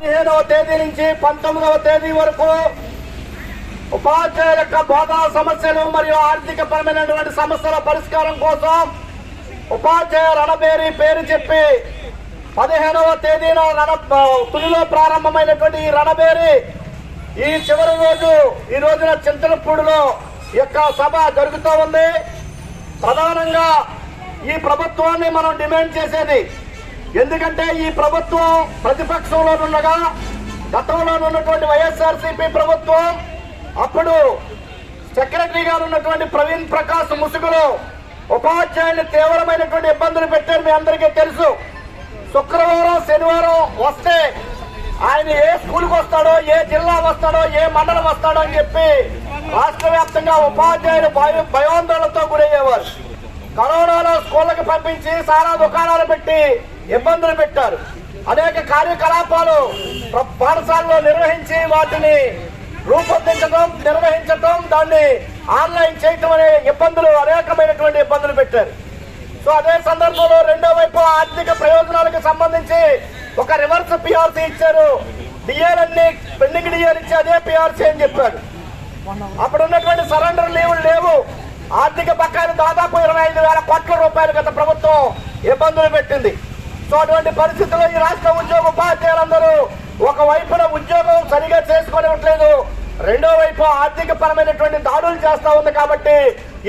15వ తేదీ నుంచి 19వ తేదీ వరకు ఉపాధ్యాయుల యొక్క బోధనా సమస్యలు మరియు ఆర్థిక పరమైనటువంటి సమస్యల పరిష్కారం కోసం ఉపాధ్యాయ రణబేరి పేరు చెప్పి 15వ తేదీన తునిలో ప్రారంభమైనటువంటి ఈ రణబేరి ఈ చివరి రోజు ఈ రోజున చింతలపూడిలో యొక్క సభ జరుగుతూ ఉంది. ప్రధానంగా ఈ ప్రభుత్వాన్ని మనం డిమాండ్ చేసేది ఎందుకంటే ఈ ప్రభుత్వం ప్రతిపక్షంలో ఉండగా గతంలో ఉన్నటువంటి వైఎస్ఆర్సీపీ ప్రభుత్వం అప్పుడు సెక్రటరీ గారు ఉన్నటువంటి ప్రవీణ్ ప్రకాష్ ముసుగులో ఉపాధ్యాయులు తీవ్రమైనటువంటి ఇబ్బందులు పెట్టారు. మీ అందరికీ తెలుసు. శుక్రవారం శనివారం వస్తే ఆయన ఏ స్కూల్కి వస్తాడో, ఏ జిల్లా వస్తాడో, ఏ మండలం వస్తాడో అని చెప్పి రాష్ట్ర వ్యాప్తంగా ఉపాధ్యాయులు భయాందోళనతో గురయ్యేవారు. కరోనాలో స్కూళ్ళకి పంపించి సారా దుకాణాలు పెట్టి ఇబ్బందులు పెట్టారు. అనేక కార్యకలాపాలు పాఠశాలలో నిర్వహించి వాటిని రూపొందించడం, నిర్వహించడం, దాన్ని ఆన్లైన్ చేయటం అనే ఇబ్బందులు, అనేకమైనటువంటి ఇబ్బందులు పెట్టారు. సో అదే సందర్భంలో రెండో వైపు ఆర్థిక ప్రయోజనాలకు సంబంధించి ఒక రివర్స్ పిఆర్సీ ఇచ్చారు. డిఏలన్నీ పెండింగ్ డిఏలు ఇచ్చి అదే పిఆర్సీ అని చెప్పారు. అప్పుడు ఉన్నటువంటి సరెండర్ లీవులు లేవు. ఆర్థిక బకాయిలు దాదాపు 25,000 కోట్ల రూపాయలు గత ప్రభుత్వం ఇబ్బందులు పెట్టింది. సో అటువంటి పరిస్థితుల్లో ఈ రాష్ట్ర ఉద్యోగ ఉపాధ్యాయులందరూ ఒకవైపున ఉద్యోగం సరిగా చేసుకోనివ్వట్లేదు, రెండో వైపు ఆర్థిక పరమైనటువంటి దాడులు చేస్తా ఉంది. కాబట్టి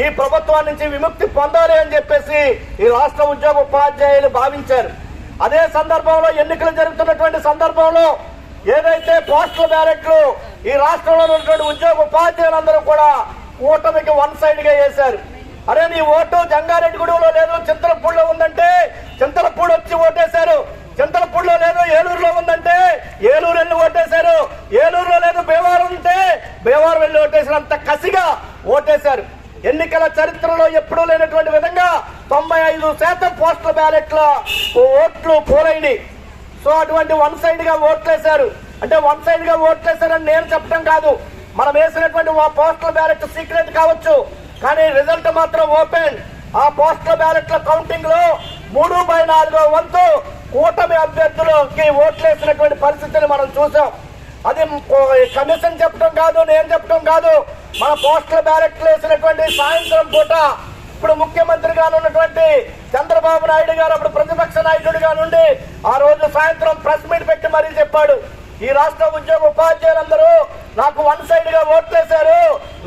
ఈ ప్రభుత్వం నుంచి విముక్తి పొందాలి అని చెప్పేసి ఈ రాష్ట్ర ఉద్యోగ ఉపాధ్యాయులు భావించారు. అదే సందర్భంలో ఎన్నికలు జరుగుతున్నటువంటి సందర్భంలో ఏదైతే పోస్టల్ బ్యాలెట్లు ఈ రాష్ట్రంలో ఉన్నటువంటి ఉద్యోగ ఉపాధ్యాయులందరూ కూడా కూటమికి వన్ సైడ్ గా వేశారు. అరే నీ ఓటు జంగారెడ్డిగూడెంలో లేదు, చింతలపూడిలో ఉందంటే చింతలపూడి వచ్చి ఓటేశారు. చింతలపూడిలో లేదు, ఏలూరులో ఉందంటే ఏలూరు వెళ్ళి ఓటేశారు. ఏలూరులో లేదు, భీమవరం ఉంటే భీమవరం వెళ్ళి ఓటేశారు. అంత కసిగా ఓటేశారు. ఎన్నికల చరిత్రలో ఎప్పుడూ లేనటువంటి విధంగా 95% పోస్టల్ బ్యాలెట్ల ఓట్లు పోలైనవి. సో అటువంటి వన్ సైడ్ గా ఓట్లేశారు. అంటే వన్ సైడ్ గా ఓట్లేశారని నేను చెప్పడం కాదు. మనం వేసినటువంటి పోస్టల్ బ్యాలెట్ సీక్రెట్ కావచ్చు, కానీ రిజల్ట్ మాత్రం ఓపెన్. ఆ పోస్టల్ బ్యాలెట్ల కౌంటింగ్ లో 3/4 వంతు కూటమి అభ్యర్థులకి ఓట్లేసినటువంటి పరిస్థితిని మనం చూసాం. అది కమిషన్ చెప్పడం కాదు, నేను చెప్పడం కాదు. మన పోస్టల్ బ్యాలెట్లు వేసినటువంటి సాయంత్రం పూట ఇప్పుడు ముఖ్యమంత్రిగా ఉన్నటువంటి చంద్రబాబు నాయుడు గారు అప్పుడు ప్రతిపక్ష నాయకుడిగా నుండి ఆ రోజు సాయంత్రం ప్రెస్ మీట్ పెట్టి మరీ చెప్పాడు, ఈ రాష్ట్ర ఉద్యోగ ఉపాధ్యాయులందరూ నాకు వన్ సైడ్ గా ఓట్లేశారు,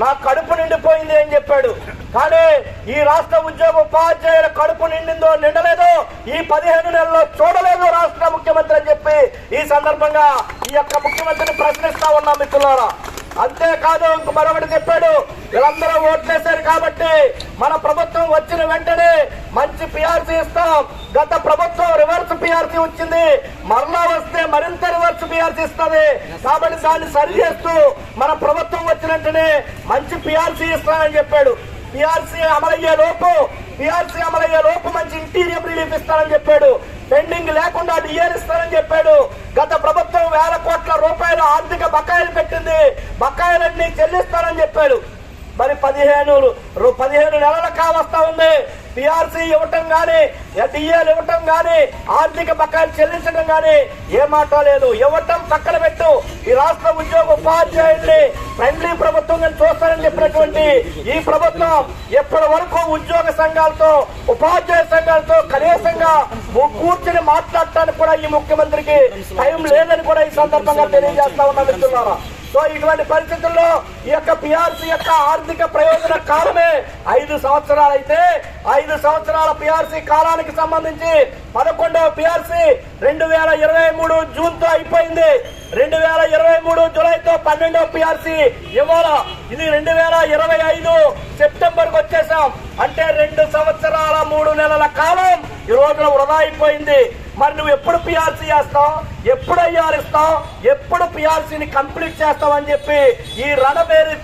నా కడుపు నిండిపోయింది అని చెప్పాడు. కానీ ఈ రాష్ట్ర ఉద్యోగ ఉపాధ్యాయుల కడుపు నిండిందో నిండలేదో ఈ 15 నెలల్లో చూడలేదు రాష్ట్ర ముఖ్యమంత్రి అని చెప్పి ఈ సందర్భంగా ఈ యొక్క ముఖ్యమంత్రిని ప్రశ్నిస్తా ఉన్నాం మిత్రులారా. అంతేకాదు ఇంక మరొకటి చెప్పాడు, వీళ్ళందరూ ఓట్లేశారు కాబట్టి మన ప్రభుత్వం వచ్చిన వెంటనే మంచి పిఆర్సీ ఇస్తాం. గత ప్రభుత్వం రివర్స్ పిఆర్సీ వచ్చింది, మరలా వస్తే మరింత రివర్స్ పిఆర్సీ ఇస్తుంది. కాబట్టి దాన్ని సరి చేస్తూ మన ప్రభుత్వం వచ్చిన వెంటనే మంచి పిఆర్సీ ఇస్తానని చెప్పాడు. పిఆర్సీ అమలయ్యే లోపు మంచి ఇంటీరియం రిలీఫ్ ఇస్తానని చెప్పాడు. పెండింగ్ లేకుండా డిఏలు ఇస్తానని చెప్పాడు. గత ప్రభుత్వం 1,000 కోట్ల రూపాయల ఆర్థిక బకాయిలు పెట్టింది, బకాయిలన్నీ చెల్లిస్తానని చెప్పాడు. మరి 15 నెలల కావస్తా ఉంది. పిఆర్సీ ఇవ్వటం గానీ, డిఏలు ఇవ్వటం గానీ, ఆర్థిక బకాయిలు చెల్లించడం గానీ ఏ మాట లేదు. ఇవ్వటం పక్కన పెట్టు, ఈ రాష్ట్ర ఉద్యోగ ఉపాధ్యాయుల్ని ఫ్రెండ్లీ ప్రభుత్వం చూస్తానని చెప్పినటువంటి ఈ ప్రభుత్వం ఎప్పటి వరకు ఉద్యోగ సంఘాలతో, ఉపాధ్యాయ సంఘాలతో కనీసంగా కూర్చుని మాట్లాడటానికి కూడా ఈ ముఖ్యమంత్రికి టైం లేదని కూడా ఈ సందర్భంగా తెలియజేస్తా ఉన్నా మిత్రులారా. సో ఇటువంటి పరిస్థితుల్లో ఈ యొక్క పిఆర్సీ యొక్క ఆర్థిక ప్రయోజన కాలమే 5 సంవత్సరాలు అయితే 5 సంవత్సరాల పిఆర్సీ కాలానికి సంబంధించి 11వ పిఆర్సీ 2023 జూన్ తో అయిపోయింది. 2023 జూలైతో 12వ పిఆర్సీ ఇవాళ ఇది 2025 సెప్టెంబర్ కు వచ్చేసాం. అంటే 2 సంవత్సరాల 3 నెలల కాలం ఈ రోజున వృధా అయిపోయింది. మరి నువ్వు ఎప్పుడు పిఆర్సీ చేస్తావు, ఎప్పుడు ఐఆర్ ఇస్తావు, ఎప్పుడు పిఆర్సీని కంప్లీట్ చేస్తావు అని చెప్పి ఈ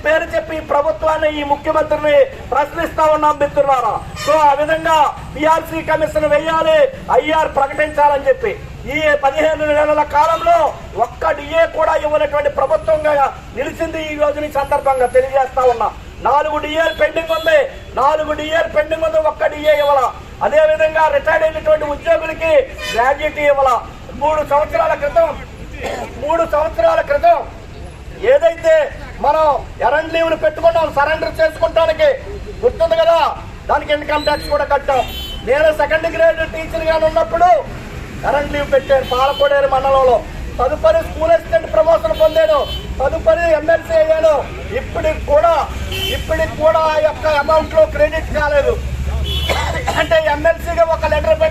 పేరు చెప్పి ప్రభుత్వాన్ని, ఈ ముఖ్యమంత్రిని ప్రశ్నిస్తా ఉన్నాం మిత్రులారా. సో ఆ విధంగా పిఆర్సీ కమిషన్ వేయాలి, ఐఆర్ ప్రకటించాలని చెప్పి ఈ 15 నెలల కాలంలో ఒక్క డిఏ కూడా ఇవ్వనటువంటి ప్రభుత్వంగా నిలిచింది. ఈ రోజుని సందర్భంగా తెలియజేస్తా ఉన్నా. 4 డిఏలు పెండింగ్ ఉంది, 4 డిఏలు పెండింగ్ ఉంది, ఒక్క డిఏ ఇవ్వాల. అదే విధంగా రిటైర్డ్ అయినటువంటి ఉద్యోగులకి గ్రాడ్యుయేట్ ఇవ్వాల. 3 సంవత్సరాల క్రితం 3 సంవత్సరాల క్రితం ఏదైతే మనం ఎరండ్ లీవ్లు పెట్టుకున్నాం సరెండర్ చేసుకుంటానికి గుర్తుంది కదా, దానికి ఇన్కమ్ ట్యాక్స్ కూడా కట్టాం. నేను 2nd గ్రేడ్ టీచర్ గాని ఉన్నప్పుడు ఎరండ్ లీవ్ పెట్టాను పాలకోడేరు మండలంలో. తదుపరి స్కూల్ అసిస్టెంట్ ప్రమోషన్ పొందాను, తదుపరి ఎమ్మెల్సీ అయ్యాను. ఇప్పటికి కూడా ఆ యొక్క అమౌంట్ లో క్రెడిట్ కాలేదు. అంటే ఎమ్మెల్సీగా ఒక లెటర్